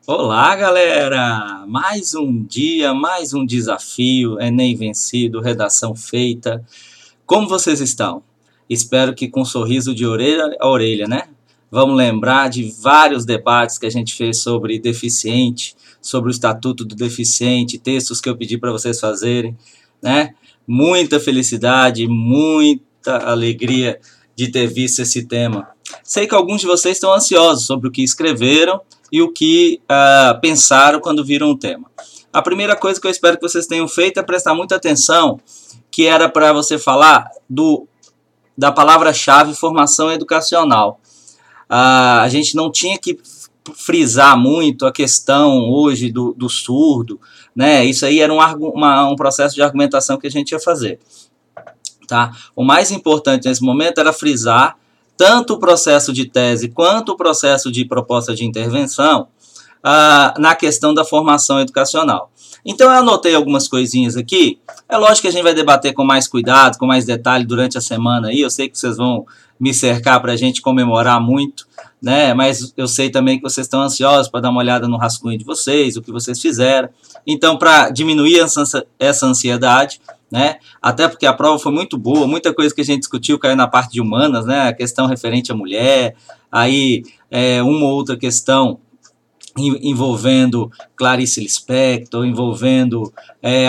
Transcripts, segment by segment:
Olá, galera! Mais um dia, mais um desafio, Enem vencido, redação feita. Como vocês estão? Espero que com um sorriso de orelha a orelha, né? Vamos lembrar de vários debates que a gente fez sobre deficiente, sobre o Estatuto do Deficiente, textos que eu pedi para vocês fazerem, né? Muita felicidade, muita alegria de ter visto esse tema. Sei que alguns de vocês estão ansiosos sobre o que escreveram e o que pensaram quando viram o tema. A primeira coisa que eu espero que vocês tenham feito é prestar muita atenção, que era para você falar da palavra-chave formação educacional. A gente não tinha que frisar muito a questão hoje do surdo, né? Isso aí era um processo de argumentação que a gente ia fazer. Tá? O mais importante nesse momento era frisar tanto o processo de tese quanto o processo de proposta de intervenção na questão da formação educacional. Então eu anotei algumas coisinhas aqui. É lógico que a gente vai debater com mais cuidado, com mais detalhe durante a semana aí. Eu sei que vocês vão me cercar para a gente comemorar muito, né? Mas eu sei também que vocês estão ansiosos para dar uma olhada no rascunho de vocês, o que vocês fizeram. Então, para diminuir essa ansiedade, né? Até porque a prova foi muito boa, muita coisa que a gente discutiu caiu na parte de humanas, né? A questão referente à mulher, aí uma ou outra questão envolvendo Clarice Lispector, envolvendo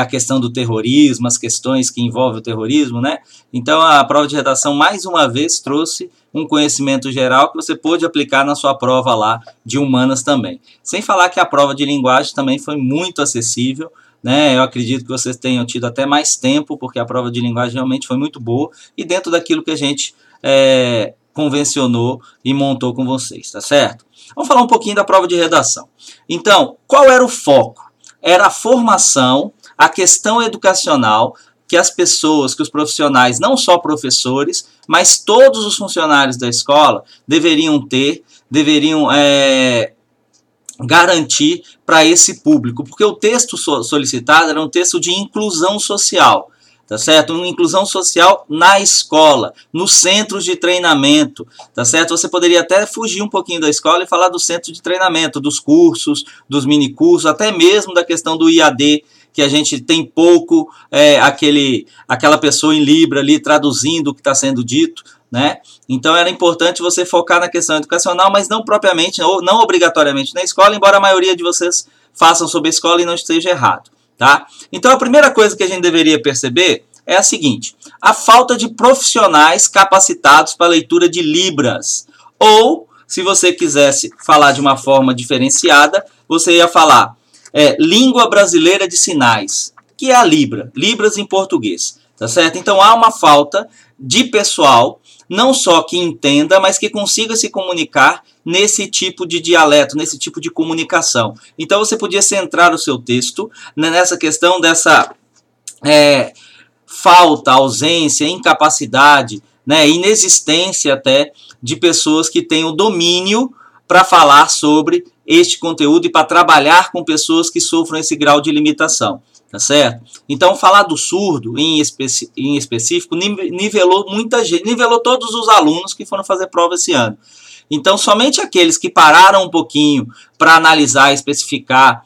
a questão do terrorismo, as questões que envolvem o terrorismo, né? Então a prova de redação mais uma vez trouxe um conhecimento geral que você pôde aplicar na sua prova lá de humanas também. Sem falar que a prova de linguagem também foi muito acessível, né? Eu acredito que vocês tenham tido até mais tempo, porque a prova de linguagem realmente foi muito boa e dentro daquilo que a gente convencionou e montou com vocês, tá certo? Vamos falar um pouquinho da prova de redação. Então, qual era o foco? Era a formação, a questão educacional que as pessoas, que os profissionais, não só professores, mas todos os funcionários da escola deveriam ter, deveriam garantir para esse público, porque o texto solicitado era um texto de inclusão social, tá certo? Uma inclusão social na escola, nos centros de treinamento, tá certo? Você poderia até fugir um pouquinho da escola e falar do centro de treinamento, dos cursos, dos minicursos, até mesmo da questão do IAD, que a gente tem pouco aquela pessoa em Libra ali traduzindo o que está sendo dito, né? Então era importante você focar na questão educacional, mas não propriamente, ou não obrigatoriamente na escola, embora a maioria de vocês façam sobre a escola e não esteja errado. Tá? Então a primeira coisa que a gente deveria perceber é a seguinte: a falta de profissionais capacitados para a leitura de Libras. Ou, se você quisesse falar de uma forma diferenciada, você ia falar língua brasileira de sinais, que é a Libra, Libras em português. Tá certo? Então há uma falta de pessoal, não só que entenda, mas que consiga se comunicar nesse tipo de dialeto, nesse tipo de comunicação. Então você podia centrar o seu texto nessa questão dessa falta, ausência, incapacidade, né, inexistência até de pessoas que tenham domínio para falar sobre este conteúdo e para trabalhar com pessoas que sofram esse grau de limitação. Tá certo? Então, falar do surdo em específico nivelou muita gente, nivelou todos os alunos que foram fazer prova esse ano. Então, somente aqueles que pararam um pouquinho para analisar e especificar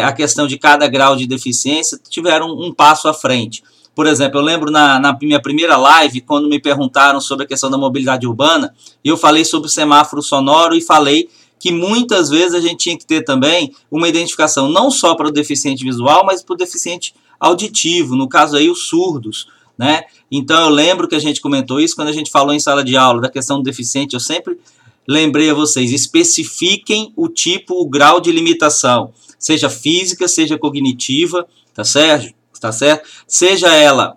a questão de cada grau de deficiência tiveram um passo à frente. Por exemplo, eu lembro na minha primeira live, quando me perguntaram sobre a questão da mobilidade urbana, eu falei sobre o semáforo sonoro e falei que muitas vezes a gente tinha que ter também uma identificação não só para o deficiente visual, mas para o deficiente auditivo, no caso aí os surdos, né? Então eu lembro que a gente comentou isso quando a gente falou em sala de aula da questão do deficiente, eu sempre lembrei a vocês, especifiquem o tipo, o grau de limitação, seja física, seja cognitiva, tá certo? Tá certo? Seja ela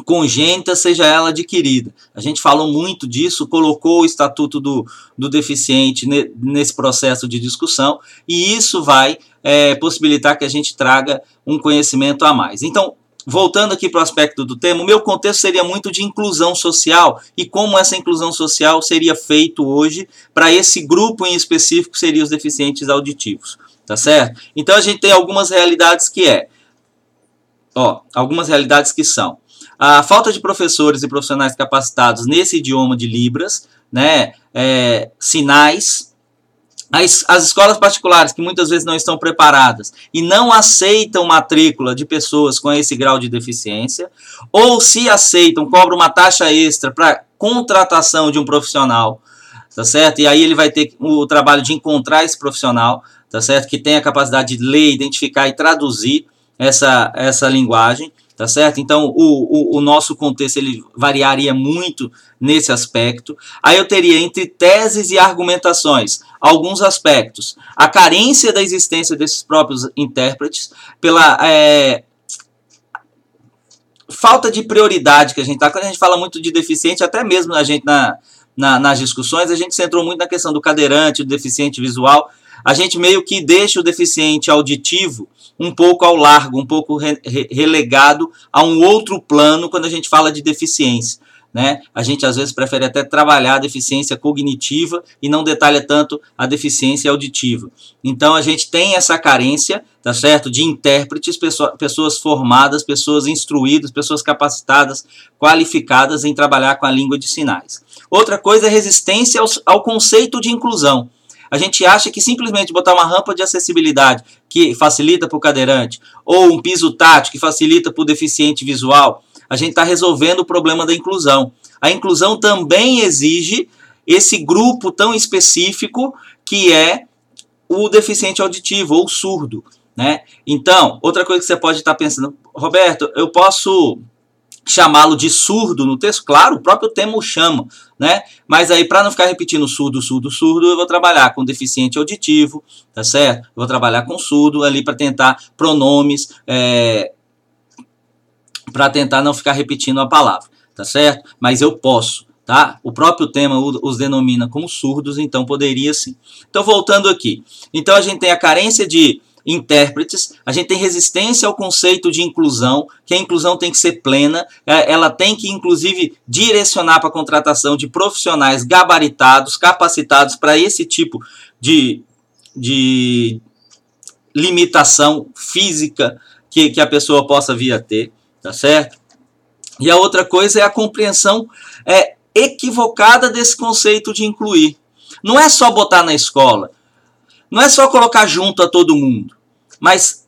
congênita, seja ela adquirida. A gente falou muito disso, colocou o Estatuto do Deficiente nesse processo de discussão, e isso vai possibilitar que a gente traga um conhecimento a mais. Então, voltando aqui para o aspecto do tema, o meu contexto seria muito de inclusão social, e como essa inclusão social seria feito hoje para esse grupo em específico, seriam os deficientes auditivos. Tá certo? Então, a gente tem algumas realidades que são a falta de professores e profissionais capacitados nesse idioma de Libras, né, sinais, As escolas particulares, que muitas vezes não estão preparadas e não aceitam matrícula de pessoas com esse grau de deficiência, ou se aceitam, cobram uma taxa extra para contratação de um profissional, tá certo? E aí ele vai ter o trabalho de encontrar esse profissional, tá certo? Que tem a capacidade de ler, identificar e traduzir essa linguagem, tá certo? Então, o nosso contexto ele variaria muito nesse aspecto. Aí eu teria entre teses e argumentações alguns aspectos. A carência da existência desses próprios intérpretes, pela falta de prioridade que a gente está. Quando a gente fala muito de deficiente, até mesmo a gente nas discussões, a gente centrou muito na questão do cadeirante, do deficiente visual. A gente meio que deixa o deficiente auditivo um pouco ao largo, um pouco relegado a um outro plano quando a gente fala de deficiência, né? A gente às vezes prefere até trabalhar a deficiência cognitiva e não detalha tanto a deficiência auditiva. Então a gente tem essa carência, tá certo, de intérpretes, pessoas formadas, pessoas instruídas, pessoas capacitadas, qualificadas em trabalhar com a língua de sinais. Outra coisa é resistência ao conceito de inclusão. A gente acha que simplesmente botar uma rampa de acessibilidade que facilita para o cadeirante, ou um piso tátil que facilita para o deficiente visual, a gente está resolvendo o problema da inclusão. A inclusão também exige esse grupo tão específico que é o deficiente auditivo ou surdo, né? Então, outra coisa que você pode estar pensando, Roberto, eu posso chamá-lo de surdo no texto? Claro, o próprio termo chama, né? Mas aí, para não ficar repetindo surdo, surdo, surdo, eu vou trabalhar com deficiente auditivo, tá certo? Eu vou trabalhar com surdo ali para tentar pronomes, para tentar não ficar repetindo a palavra, tá certo? Mas eu posso, tá? O próprio tema os denomina como surdos, então poderia sim. Então, voltando aqui. Então, a gente tem a carência de intérpretes, a gente tem resistência ao conceito de inclusão, que a inclusão tem que ser plena, ela tem que, inclusive, direcionar para a contratação de profissionais gabaritados, capacitados para esse tipo de limitação física que a pessoa possa vir a ter, tá certo? E a outra coisa é a compreensão equivocada desse conceito de incluir. Não é só botar na escola, não é só colocar junto a todo mundo, mas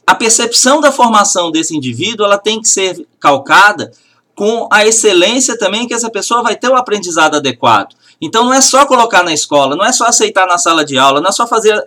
a percepção da formação desse indivíduo ela tem que ser calcada com a excelência também que essa pessoa vai ter o aprendizado adequado. Então não é só colocar na escola, não é só aceitar na sala de aula, não é só fazer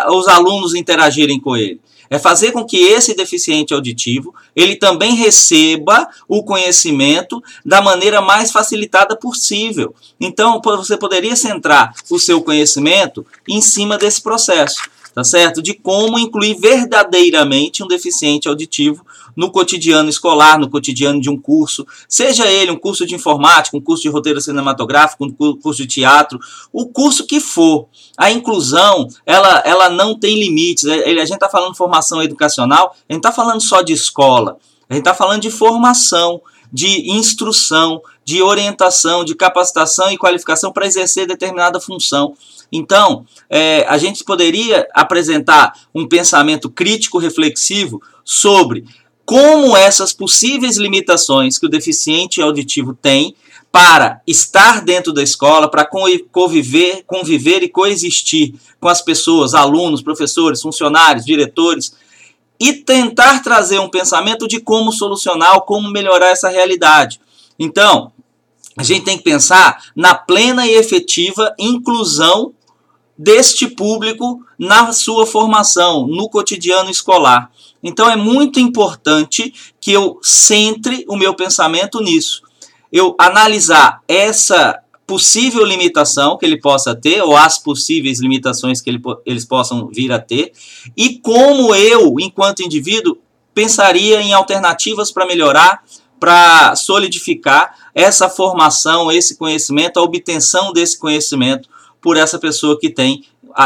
os alunos interagirem com ele. É fazer com que esse deficiente auditivo ele também receba o conhecimento da maneira mais facilitada possível. Então, você poderia centrar o seu conhecimento em cima desse processo, tá certo? De como incluir verdadeiramente um deficiente auditivo no cotidiano escolar, no cotidiano de um curso, seja ele um curso de informática, um curso de roteiro cinematográfico, um curso de teatro, o curso que for. A inclusão, ela não tem limites. A gente está falando de formação educacional, a gente está falando só de escola, a gente está falando de formação, de instrução, de orientação, de capacitação e qualificação para exercer determinada função. Então, a gente poderia apresentar um pensamento crítico reflexivo sobre como essas possíveis limitações que o deficiente auditivo tem para estar dentro da escola, para conviver e coexistir com as pessoas, alunos, professores, funcionários, diretores, e tentar trazer um pensamento de como solucionar, como melhorar essa realidade. Então, a gente tem que pensar na plena e efetiva inclusão deste público na sua formação, no cotidiano escolar. Então é muito importante que eu centre o meu pensamento nisso. Eu analisar essa possível limitação que ele possa ter, ou as possíveis limitações que eles possam vir a ter, e como eu, enquanto indivíduo, pensaria em alternativas para melhorar, para solidificar essa formação, esse conhecimento, a obtenção desse conhecimento por essa pessoa que tem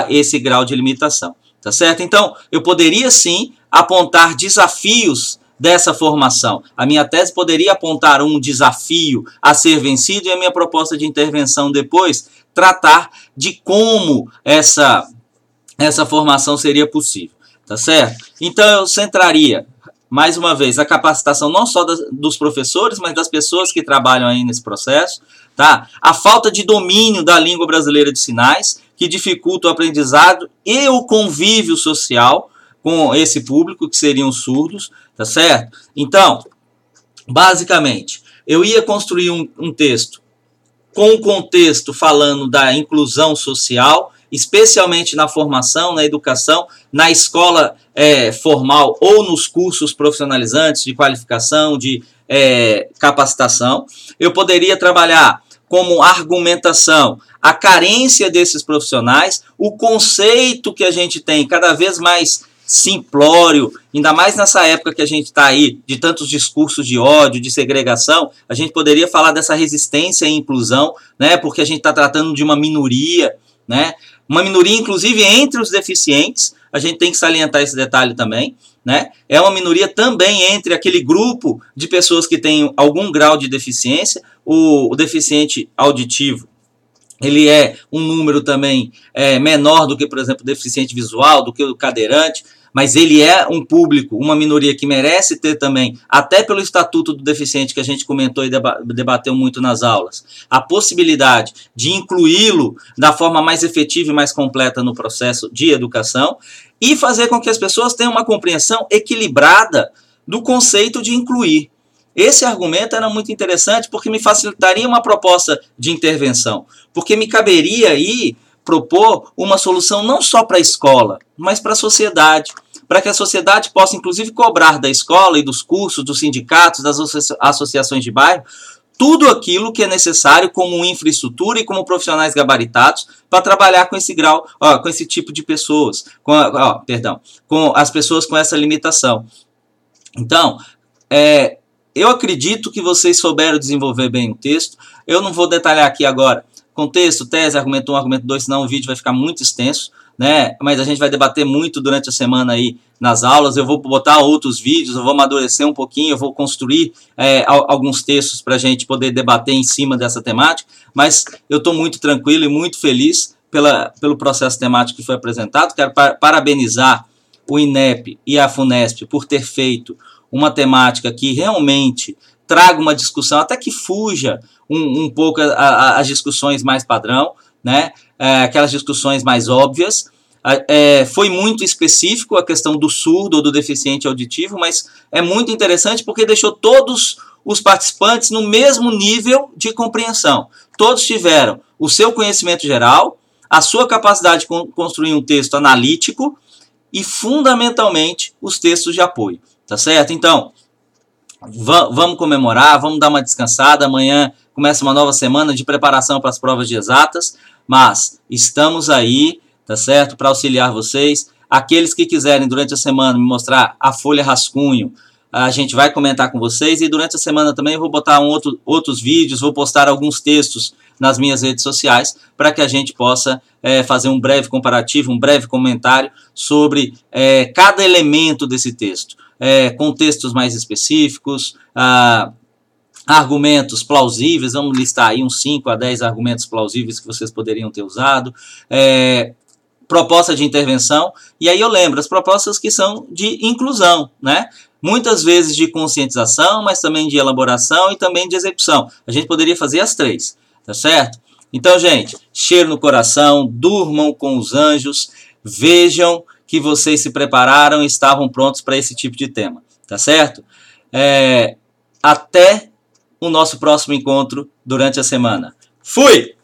esse grau de limitação. Tá certo? Então, eu poderia sim apontar desafios dessa formação. A minha tese poderia apontar um desafio a ser vencido e a minha proposta de intervenção depois tratar de como essa formação seria possível. Tá certo? Então, eu centraria, mais uma vez, a capacitação não só dos professores, mas das pessoas que trabalham aí nesse processo, tá? A falta de domínio da língua brasileira de sinais, que dificulta o aprendizado e o convívio social com esse público, que seriam os surdos, tá certo? Então, basicamente, eu ia construir um texto com o contexto falando da inclusão social, especialmente na formação, na educação, na escola formal ou nos cursos profissionalizantes de qualificação, de capacitação. Eu poderia trabalhar como argumentação a carência desses profissionais, o conceito que a gente tem cada vez mais simplório, ainda mais nessa época que a gente está aí, de tantos discursos de ódio, de segregação, a gente poderia falar dessa resistência e inclusão, né, porque a gente está tratando de uma minoria, né, uma minoria inclusive entre os deficientes, a gente tem que salientar esse detalhe também, né, é uma minoria também entre aquele grupo de pessoas que têm algum grau de deficiência, o deficiente auditivo, ele é um número também menor do que, por exemplo, o deficiente visual, do que o cadeirante, mas ele é um público, uma minoria que merece ter também, até pelo Estatuto do Deficiente que a gente comentou e debateu muito nas aulas, a possibilidade de incluí-lo da forma mais efetiva e mais completa no processo de educação e fazer com que as pessoas tenham uma compreensão equilibrada do conceito de incluir. Esse argumento era muito interessante porque me facilitaria uma proposta de intervenção, porque me caberia aí propor uma solução não só para a escola, mas para a sociedade, para que a sociedade possa inclusive cobrar da escola e dos cursos, dos sindicatos, das associações de bairro, tudo aquilo que é necessário como infraestrutura e como profissionais gabaritados para trabalhar com esse grau, com esse tipo de pessoas, com as pessoas com essa limitação. Então, eu acredito que vocês souberam desenvolver bem o texto. Eu não vou detalhar aqui agora contexto, tese, argumento 1, argumento 2, senão o vídeo vai ficar muito extenso, né? Mas a gente vai debater muito durante a semana aí nas aulas. Eu vou botar outros vídeos, eu vou amadurecer um pouquinho, eu vou construir alguns textos para a gente poder debater em cima dessa temática, mas eu estou muito tranquilo e muito feliz pelo processo temático que foi apresentado. Quero parabenizar o INEP e a FUNESP por ter feito uma temática que realmente traga uma discussão, até que fuja um pouco as discussões mais padrão, né? Aquelas discussões mais óbvias. Foi muito específico a questão do surdo ou do deficiente auditivo, mas é muito interessante porque deixou todos os participantes no mesmo nível de compreensão. Todos tiveram o seu conhecimento geral, a sua capacidade de construir um texto analítico e, fundamentalmente, os textos de apoio. Tá certo? Então, vamos comemorar, vamos dar uma descansada. Amanhã começa uma nova semana de preparação para as provas de exatas, mas estamos aí, tá certo? Para auxiliar vocês. Aqueles que quiserem durante a semana me mostrar a folha rascunho, a gente vai comentar com vocês, e durante a semana também eu vou botar outros vídeos, vou postar alguns textos nas minhas redes sociais para que a gente possa fazer um breve comparativo, um breve comentário sobre cada elemento desse texto. Com textos mais específicos, argumentos plausíveis, vamos listar aí uns 5 a 10 argumentos plausíveis que vocês poderiam ter usado, proposta de intervenção, e aí eu lembro, as propostas que são de inclusão, né? Muitas vezes de conscientização, mas também de elaboração e também de execução. A gente poderia fazer as 3, tá certo? Então, gente, cheiro no coração, durmam com os anjos, vejam que vocês se prepararam e estavam prontos para esse tipo de tema, tá certo? Até o nosso próximo encontro durante a semana. Fui!